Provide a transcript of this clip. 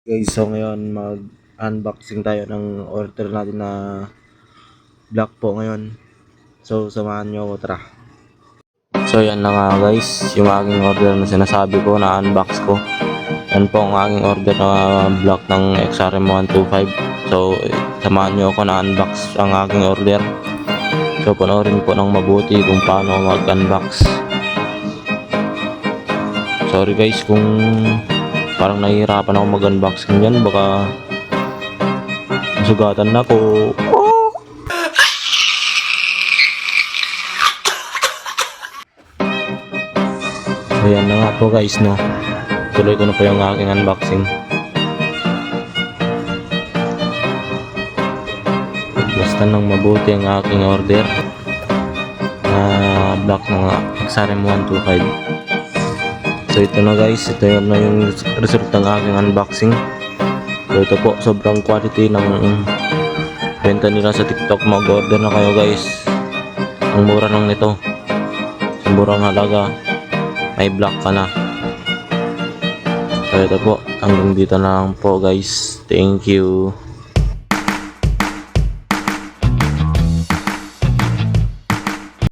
Guys, so ngayon mag-unboxing tayo ng order natin na block po ngayon. So samahan nyo ako, tara. So yan na nga guys, yung aking order na sinasabi ko na unbox ko. Yan po ang aking order na block ng XRM125. So samahan nyo ako na unbox ang aking order. So panoorin po ng mabuti kung paano mag-unbox. Sorry guys kung parang nahihirapan ako mag-unboxing yan, baka sugatan na ko. Ayan na nga po guys, no. Tuloy ko na po yung aking unboxing. Basta nang mabuti ang aking order na block ng XRM125. So ito na guys, ito na yung result ng aking unboxing. So ito po, sobrang quality ng benta nila sa TikTok. Mag-order na kayo guys. Ang mura lang nito. Sa murang halaga, may block ka na. So ito po, hanggang dito na lang po guys. Thank you.